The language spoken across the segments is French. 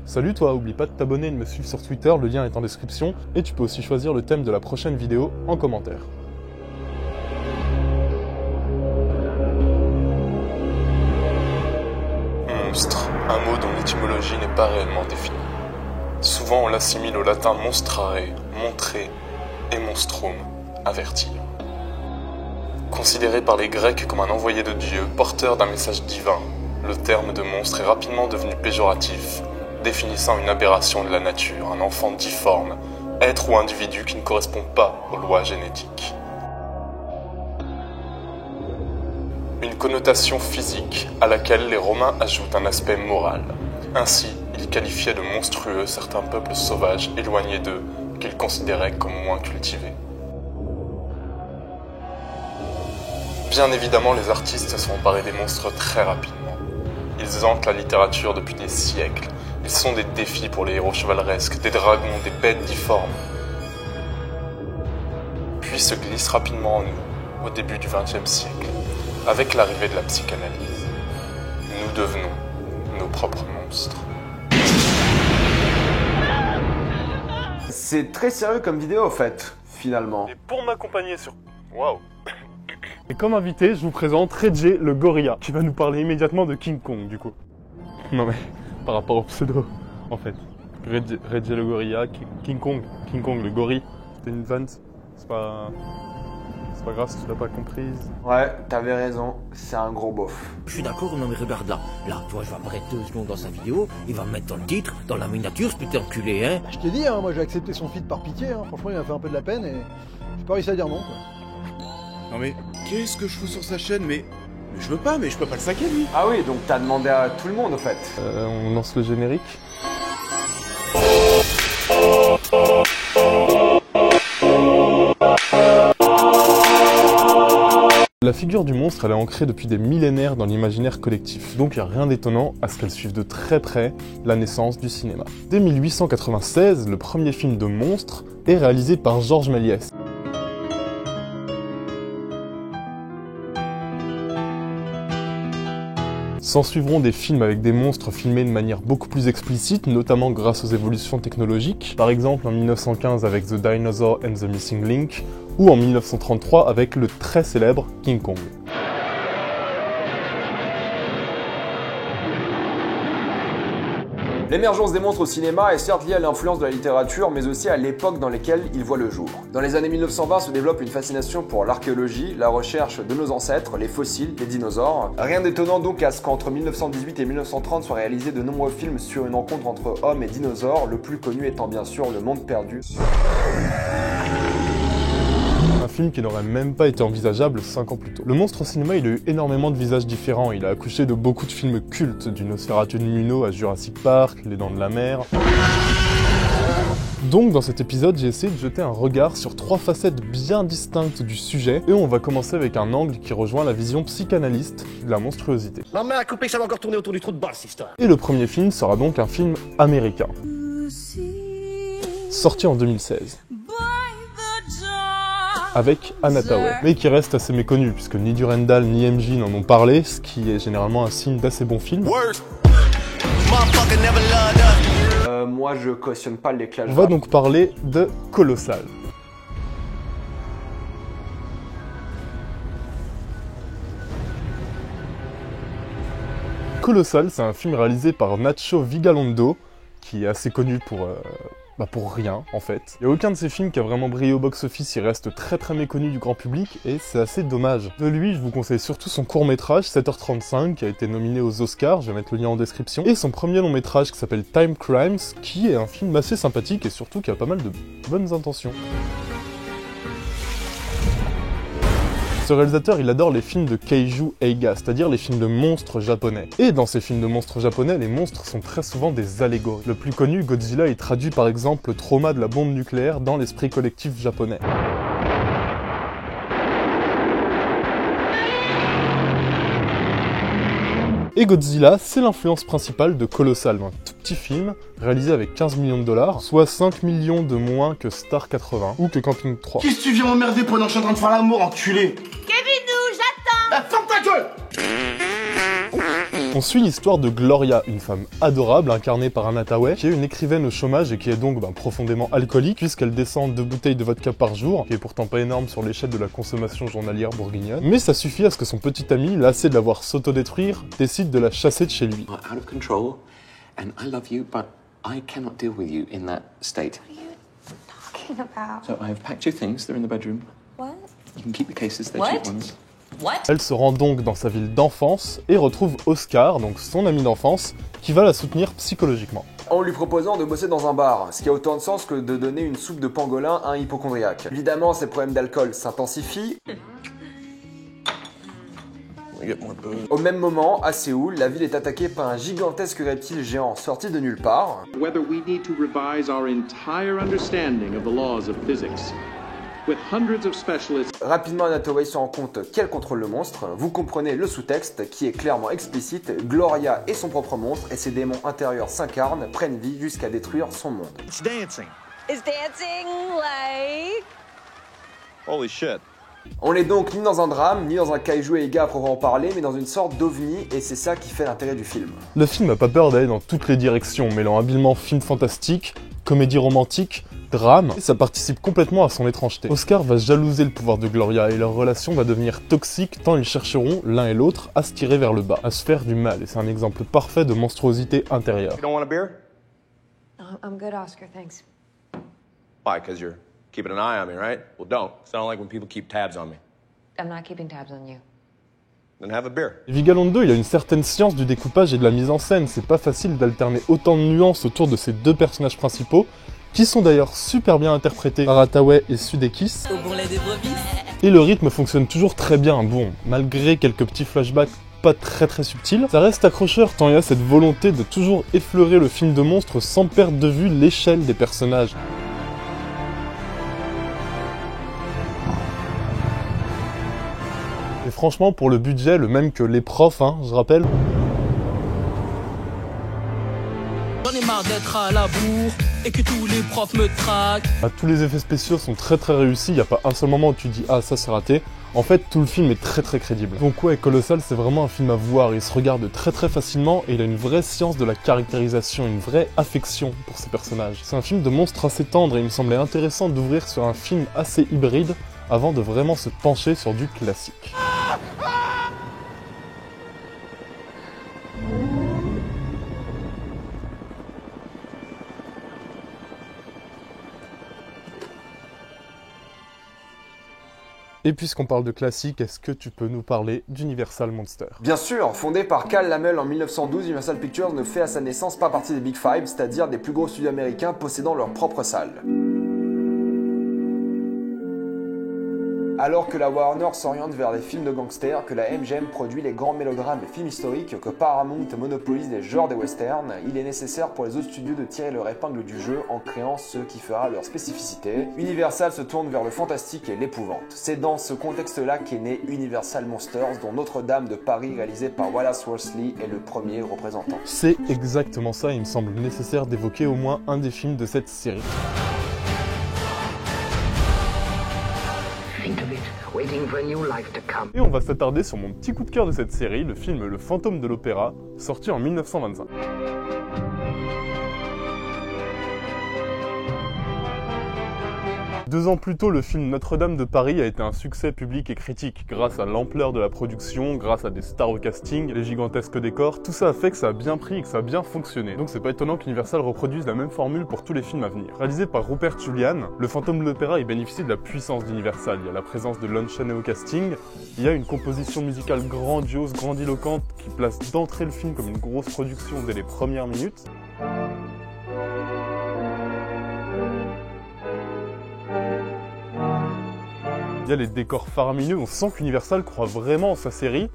Salut toi, oublie pas de t'abonner et de me suivre sur Twitter, le lien est en description, et tu peux aussi choisir le thème de la prochaine vidéo en commentaire. Monstre, un mot dont l'étymologie n'est pas réellement définie. Souvent on l'assimile au latin monstrare, montrer, et monstrum, avertir. Considéré par les Grecs comme un envoyé de Dieu, porteur d'un message divin, le terme de monstre est rapidement devenu péjoratif, définissant une aberration de la nature, un enfant difforme, être ou individu qui ne correspond pas aux lois génétiques. Une connotation physique à laquelle les Romains ajoutent un aspect moral. Ainsi, ils qualifiaient de monstrueux certains peuples sauvages éloignés d'eux, qu'ils considéraient comme moins cultivés. Bien évidemment, les artistes se sont emparés des monstres très rapidement. Ils hantent la littérature depuis des siècles. Ils sont des défis pour les héros chevaleresques, des dragons, des bêtes difformes. Puis se glissent rapidement en nous, au début du XXe siècle, avec l'arrivée de la psychanalyse. Nous devenons nos propres monstres. C'est très sérieux comme vidéo en fait, finalement. Et pour m'accompagner sur... Waouh. Et comme invité, je vous présente Redje le gorilla, qui va nous parler immédiatement de King Kong, du coup. Non mais, par rapport au pseudo, en fait. Redje le gorilla, King Kong le gorille. C'était une vanne, c'est pas grave si tu l'as pas comprise. Ouais, t'avais raison, c'est un gros beauf. Je suis d'accord, non mais regarde là. Là, tu vois, je vais apparaître 2 secondes dans sa vidéo, il va me mettre dans le titre, dans la miniature, ce petit enculé, hein. Je t'ai dit, hein, moi j'ai accepté son feat par pitié, hein. Franchement il m'a fait un peu de la peine et j'ai pas réussi à dire non, quoi. Non mais, qu'est-ce que je fous sur sa chaîne, mais je peux pas le saquer lui. Ah oui, donc t'as demandé à tout le monde en fait. On lance le générique. La figure du monstre, elle est ancrée depuis des millénaires dans l'imaginaire collectif, donc il n'y a rien d'étonnant à ce qu'elle suive de très près la naissance du cinéma. Dès 1896, le premier film de monstre est réalisé par Georges Méliès. S'en suivront des films avec des monstres filmés de manière beaucoup plus explicite, notamment grâce aux évolutions technologiques, par exemple en 1915 avec The Dinosaur and the Missing Link, ou en 1933 avec le très célèbre King Kong. L'émergence des monstres au cinéma est certes liée à l'influence de la littérature, mais aussi à l'époque dans laquelle ils voient le jour. Dans les années 1920 se développe une fascination pour l'archéologie, la recherche de nos ancêtres, les fossiles, les dinosaures. Rien d'étonnant donc à ce qu'entre 1918 et 1930 soient réalisés de nombreux films sur une rencontre entre hommes et dinosaures, le plus connu étant bien sûr Le Monde Perdu. Un film qui n'aurait même pas été envisageable 5 ans plus tôt. Le monstre au cinéma, il a eu énormément de visages différents, il a accouché de beaucoup de films cultes, du Nosferatu de Munno à Jurassic Park, Les Dents de la Mer. Donc dans cet épisode, j'ai essayé de jeter un regard sur 3 facettes bien distinctes du sujet, et on va commencer avec un angle qui rejoint la vision psychanalyste de la monstruosité. Ma main a coupé, ça va encore tourner autour du trou de balle, cette histoire. Et le premier film sera donc un film américain, sorti en 2016. Avec Anna Thaoué, mais qui reste assez méconnu, puisque ni Durandal ni MJ n'en ont parlé, ce qui est généralement un signe d'assez bon film. Moi je cautionne pas les clashs. On va donc parler de Colossal. Colossal, c'est un film réalisé par Nacho Vigalondo, qui est assez connu pour rien, en fait. Il n'y a aucun de ses films qui a vraiment brillé au box-office, il reste très méconnu du grand public, et c'est assez dommage. De lui, je vous conseille surtout son court-métrage, 7h35, qui a été nominé aux Oscars, je vais mettre le lien en description, et son premier long-métrage qui s'appelle Time Crimes, qui est un film assez sympathique, et surtout qui a pas mal de bonnes intentions. Ce réalisateur, il adore les films de Kaiju Eiga, c'est-à-dire les films de monstres japonais. Et dans ces films de monstres japonais, les monstres sont très souvent des allégories. Le plus connu, Godzilla, il traduit par exemple le trauma de la bombe nucléaire dans l'esprit collectif japonais. Et Godzilla, c'est l'influence principale de Colossal, un tout petit film réalisé avec 15 millions de dollars, soit 5 millions de moins que Star 80 ou que Camping 3. Qu'est-ce que tu viens m'emmerder pendant que je suis en train de faire l'amour, enculé? Kevinou, j'attends. Ferme ta gueule! On suit l'histoire de Gloria, une femme adorable incarnée par Anna Hathaway, qui est une écrivaine au chômage et qui est donc profondément alcoolique puisqu'elle descend 2 bouteilles de vodka par jour, qui est pourtant pas énorme sur l'échelle de la consommation journalière bourguignonne. Mais ça suffit à ce que son petit ami, lassé de la voir s'autodétruire, décide de la chasser de chez lui. Out of control, and I love you, but I cannot deal with you in that state. Talking about So I have packed your things. They're in the bedroom. what? You can keep the cases. They're What? cheap ones. What? Elle se rend donc dans sa ville d'enfance et retrouve Oscar, donc son ami d'enfance, qui va la soutenir psychologiquement. En lui proposant de bosser dans un bar, ce qui a autant de sens que de donner une soupe de pangolin à un hypocondriaque. Évidemment, ses problèmes d'alcool s'intensifient. Au même moment, à Séoul, la ville est attaquée par un gigantesque reptile géant sorti de nulle part. Whether we need to revise our entire understanding of the laws of physics. With hundreds of specialists. Rapidement, Anna Hathaway se rend compte qu'elle contrôle le monstre. Vous comprenez le sous-texte qui est clairement explicite. Gloria est son propre monstre et ses démons intérieurs s'incarnent, prennent vie jusqu'à détruire son monde. It's dancing. Is dancing like... Holy shit. On n'est donc ni dans un drame, ni dans un kaiju Eiga à proprement parler, mais dans une sorte d'ovni, et c'est ça qui fait l'intérêt du film. Le film n'a pas peur d'aller dans toutes les directions, mêlant habilement film fantastique, comédie romantique, drame, et ça participe complètement à son étrangeté. Oscar va jalouser le pouvoir de Gloria et leur relation va devenir toxique tant ils chercheront, l'un et l'autre, à se tirer vers le bas, à se faire du mal, et c'est un exemple parfait de monstruosité intérieure. You don't want a beer? I'm good, Oscar, thanks. Why? Because you're keeping an eye on me, right? Well, don't. It's not like when people keep tabs on me. I'm not keeping tabs on you. Then have a beer. Vigalondo, il a une certaine science du découpage et de la mise en scène, c'est pas facile d'alterner autant de nuances autour de ces deux personnages principaux, qui sont d'ailleurs super bien interprétés par Hathaway et Sudeikis. Au bon lait des brebis. Et le rythme fonctionne toujours très bien, bon, malgré quelques petits flashbacks pas très subtils, ça reste accrocheur tant il y a cette volonté de toujours effleurer le film de monstres sans perdre de vue l'échelle des personnages. Et franchement, pour le budget, le même que Les Profs, je rappelle. J'en ai marre d'être à la bourre et que tous les profs me traquent. Tous les effets spéciaux sont très réussis, il n'y a pas un seul moment où tu dis « Ah, ça c'est raté ». En fait, tout le film est très crédible. Donc ouais, Colossal, c'est vraiment un film à voir, il se regarde très facilement et il a une vraie science de la caractérisation, une vraie affection pour ses personnages. C'est un film de monstre assez tendre et il me semblait intéressant d'ouvrir sur un film assez hybride avant de vraiment se pencher sur du classique. Et puisqu'on parle de classique, est-ce que tu peux nous parler d'Universal Monsters? Bien sûr, fondé par Cal Lamel en 1912, Universal Pictures ne fait à sa naissance pas partie des Big Five, c'est-à-dire des plus gros studios américains possédant leur propre salle. Alors que la Warner s'oriente vers les films de gangsters, que la MGM produit les grands mélodrames et films historiques, que Paramount monopolise les genres des westerns, il est nécessaire pour les autres studios de tirer leur épingle du jeu en créant ce qui fera leur spécificité. Universal se tourne vers le fantastique et l'épouvante. C'est dans ce contexte-là qu'est né Universal Monsters, dont Notre-Dame de Paris, réalisé par Wallace Worsley, est le premier représentant. C'est exactement ça, il me semble nécessaire d'évoquer au moins un des films de cette série. Et on va s'attarder sur mon petit coup de cœur de cette série, le film Le Fantôme de l'Opéra, sorti en 1925. 2 ans plus tôt, le film Notre-Dame de Paris a été un succès public et critique, grâce à l'ampleur de la production, grâce à des stars au casting, les gigantesques décors, tout ça a fait que ça a bien pris et que ça a bien fonctionné. Donc c'est pas étonnant qu'Universal reproduise la même formule pour tous les films à venir. Réalisé par Rupert Julian, Le Fantôme de l'Opéra bénéficie de la puissance d'Universal. Il y a la présence de Lon Chaney au casting, il y a une composition musicale grandiose, grandiloquente, qui place d'entrée le film comme une grosse production dès les premières minutes. Il y a les décors faramineux, on sent qu'Universal croit vraiment en sa série,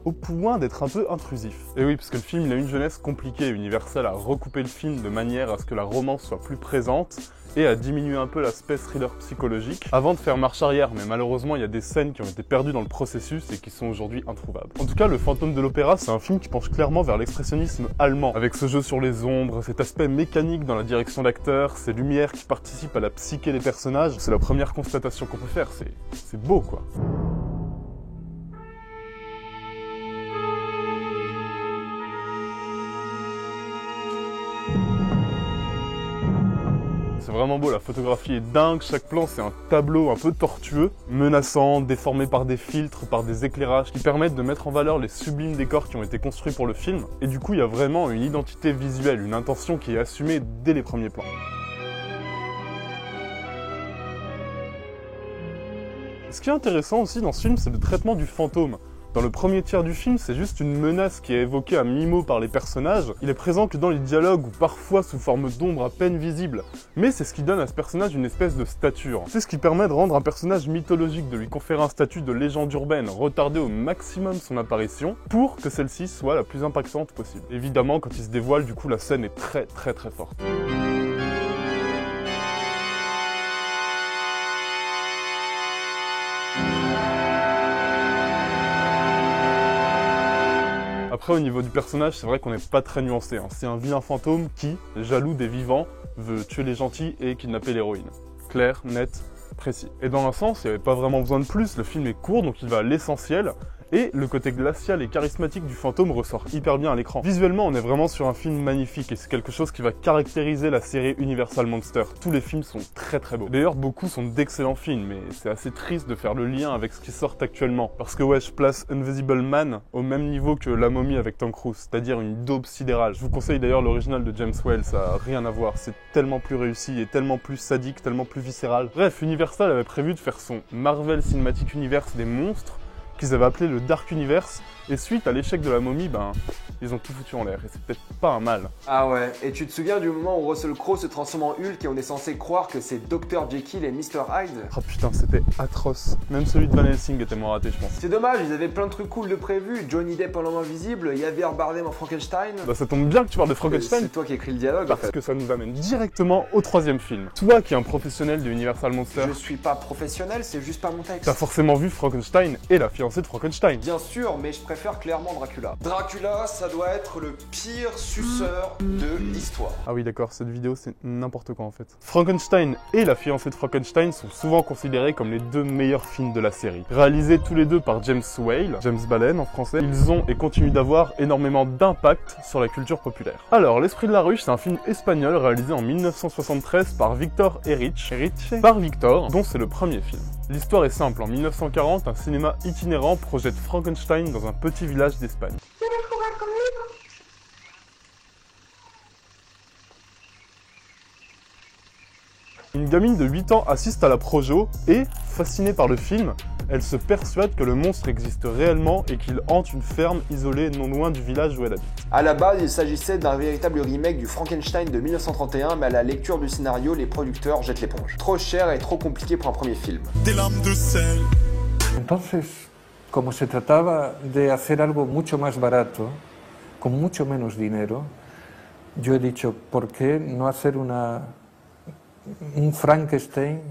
au point d'être un peu intrusif. Et oui, parce que le film il a une jeunesse compliquée, Universal a recoupé le film de manière à ce que la romance soit plus présente, et à diminuer un peu l'aspect thriller psychologique, avant de faire marche arrière, mais malheureusement il y a des scènes qui ont été perdues dans le processus et qui sont aujourd'hui introuvables. En tout cas, Le Fantôme de l'Opéra, c'est un film qui penche clairement vers l'expressionnisme allemand, avec ce jeu sur les ombres, cet aspect mécanique dans la direction d'acteur, ces lumières qui participent à la psyché des personnages. C'est la première constatation qu'on peut faire, c'est beau quoi. c'est vraiment beau, la photographie est dingue, chaque plan c'est un tableau un peu tortueux, menaçant, déformé par des filtres, par des éclairages qui permettent de mettre en valeur les sublimes décors qui ont été construits pour le film. Et du coup, il y a vraiment une identité visuelle, une intention qui est assumée dès les premiers plans. Ce qui est intéressant aussi dans ce film, c'est le traitement du fantôme. Dans le premier tiers du film, c'est juste une menace qui est évoquée à mi-mot par les personnages. Il est présent que dans les dialogues ou parfois sous forme d'ombre à peine visible. Mais c'est ce qui donne à ce personnage une espèce de stature. C'est ce qui permet de rendre un personnage mythologique, de lui conférer un statut de légende urbaine, retarder au maximum son apparition pour que celle-ci soit la plus impactante possible. Évidemment, quand il se dévoile, du coup, la scène est très forte. Après, au niveau du personnage, c'est vrai qu'on n'est pas très nuancé. C'est un vilain fantôme qui, jaloux des vivants, veut tuer les gentils et kidnapper l'héroïne. Clair, net, précis. Et dans un sens, il n'y avait pas vraiment besoin de plus, le film est court, donc il va à l'essentiel. Et le côté glacial et charismatique du fantôme ressort hyper bien à l'écran. Visuellement, on est vraiment sur un film magnifique et c'est quelque chose qui va caractériser la série Universal Monsters. Tous les films sont très beaux. D'ailleurs, beaucoup sont d'excellents films, mais c'est assez triste de faire le lien avec ce qui sort actuellement. Parce que ouais, je place Invisible Man au même niveau que La Momie avec Tom Cruise, c'est-à-dire une daube sidérale. Je vous conseille d'ailleurs l'original de James Whale, ça a rien à voir. C'est tellement plus réussi et tellement plus sadique, tellement plus viscéral. Bref, Universal avait prévu de faire son Marvel Cinematic Universe des monstres, qu'ils avaient appelé le Dark Universe, et suite à l'échec de La Momie, ils ont tout foutu en l'air, et c'est peut-être pas un mal. Ah ouais, et tu te souviens du moment où Russell Crowe se transforme en Hulk et on est censé croire que c'est Dr. Jekyll et Mr. Hyde? Oh putain, c'était atroce. Même celui de Van Helsing était moins raté, je pense. C'est dommage, ils avaient plein de trucs cool de prévus. Johnny Depp en l'homme invisible, Javier Bardem en Frankenstein. Bah ça tombe bien que tu parles de Frankenstein. C'est toi qui écris le dialogue parce en fait. Que ça nous amène directement au troisième film. Toi qui es un professionnel de Universal Monsters. Je suis pas professionnel, c'est juste pas mon texte. T'as forcément vu Frankenstein et la fiancée de Frankenstein. Bien sûr, mais je préfère clairement Dracula. Dracula, ça doit être le pire suceur de l'histoire. Ah oui d'accord, cette vidéo c'est n'importe quoi en fait. Frankenstein et la fiancée de Frankenstein sont souvent considérés comme les deux meilleurs films de la série. Réalisés tous les deux par James Whale, James Baleine en français, ils ont et continuent d'avoir énormément d'impact sur la culture populaire. Alors, L'Esprit de la Ruche, c'est un film espagnol réalisé en 1973 par Victor Erich, par Victor, dont c'est le premier film. L'histoire est simple, en 1940, un cinéma itinérant projette Frankenstein dans un petit village d'Espagne. Une gamine de 8 ans assiste à la projo et, fascinée par le film, elle se persuade que le monstre existe réellement et qu'il hante une ferme isolée non loin du village où elle habite. À la base, il s'agissait d'un véritable remake du Frankenstein de 1931, mais à la lecture du scénario, les producteurs jettent l'éponge. Trop cher et trop compliqué pour un premier film. Des lames de sel. Entonces, como se trataba de hacer algo mucho más barato, con mucho menos dinero, yo he dicho, ¿por qué no hacer un Frankenstein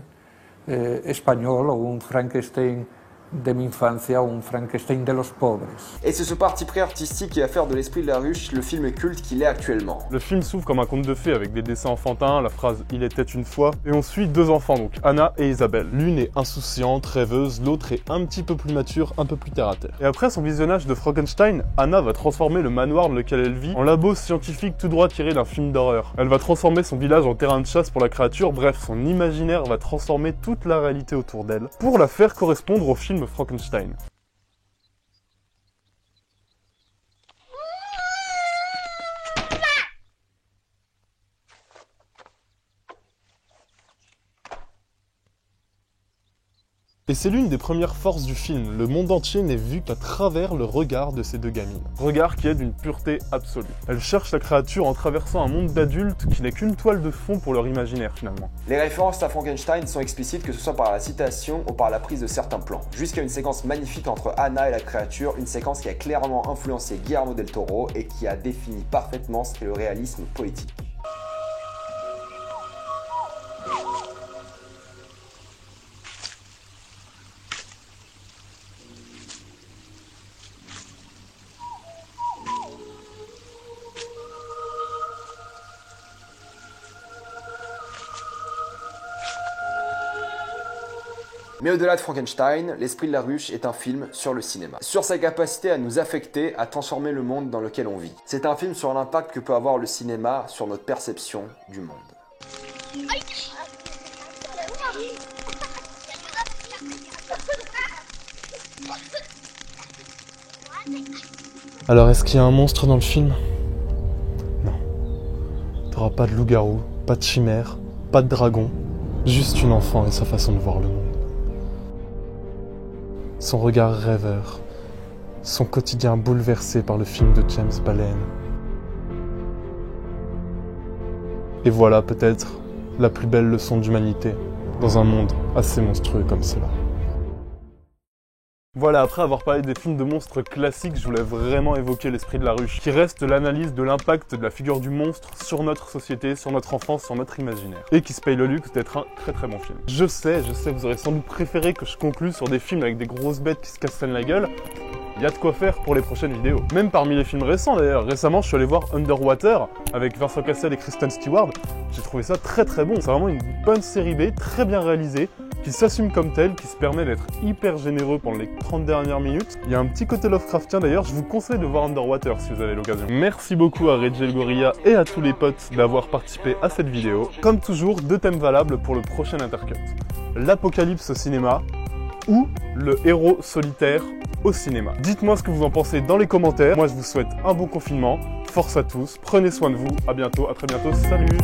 espagnol o un Frankenstein de mi infancia ou un Frankenstein de los pobres. Et c'est ce parti pris artistique qui va faire de L'Esprit de la Ruche le film culte qu'il est actuellement. Le film s'ouvre comme un conte de fées avec des dessins enfantins, la phrase « Il était une fois », et on suit deux enfants donc, Anna et Isabelle. L'une est insouciante, rêveuse, l'autre est un petit peu plus mature, un peu plus terre à terre. Et après son visionnage de Frankenstein, Anna va transformer le manoir dans lequel elle vit en labo scientifique tout droit tiré d'un film d'horreur. Elle va transformer son village en terrain de chasse pour la créature, bref, son imaginaire va transformer toute la réalité autour d'elle pour la faire correspondre au film Frankenstein. Et c'est l'une des premières forces du film, le monde entier n'est vu qu'à travers le regard de ces deux gamines. Regard qui est d'une pureté absolue. Elles cherchent la créature en traversant un monde d'adultes qui n'est qu'une toile de fond pour leur imaginaire finalement. Les références à Frankenstein sont explicites, que ce soit par la citation ou par la prise de certains plans. Jusqu'à une séquence magnifique entre Anna et la créature, une séquence qui a clairement influencé Guillermo del Toro et qui a défini parfaitement ce qu'est le réalisme poétique. Mais au-delà de Frankenstein, L'Esprit de la Ruche est un film sur le cinéma. Sur sa capacité à nous affecter, à transformer le monde dans lequel on vit. C'est un film sur l'impact que peut avoir le cinéma sur notre perception du monde. Alors, est-ce qu'il y a un monstre dans le film? Non. T'auras pas de loup-garou, pas de chimère, pas de dragon, juste une enfant et sa façon de voir le monde. Son regard rêveur, son quotidien bouleversé par le film de James Baldwin. Et voilà peut-être la plus belle leçon d'humanité dans un monde assez monstrueux comme cela. Voilà, après avoir parlé des films de monstres classiques, je voulais vraiment évoquer L'Esprit de la Ruche, qui reste l'analyse de l'impact de la figure du monstre sur notre société, sur notre enfance, sur notre imaginaire. Et qui se paye le luxe d'être un très très bon film. Je sais, vous aurez sans doute préféré que je conclue sur des films avec des grosses bêtes qui se cassent la gueule. Il y a de quoi faire pour les prochaines vidéos. Même parmi les films récents d'ailleurs. Récemment, je suis allé voir Underwater avec Vincent Cassel et Kristen Stewart. J'ai trouvé ça très très bon. C'est vraiment une bonne série B, très bien réalisée, qui s'assume comme telle, qui se permet d'être hyper généreux pendant les 30 dernières minutes. Il y a un petit côté Lovecraftien d'ailleurs, je vous conseille de voir Underwater si vous avez l'occasion. Merci beaucoup à Rachel Gorilla et à tous les potes d'avoir participé à cette vidéo. Comme toujours, 2 thèmes valables pour le prochain Intercut. L'apocalypse au cinéma ou le héros solitaire au cinéma. Dites-moi ce que vous en pensez dans les commentaires. Moi, je vous souhaite un bon confinement. Force à tous, prenez soin de vous. À bientôt, à très bientôt. Salut!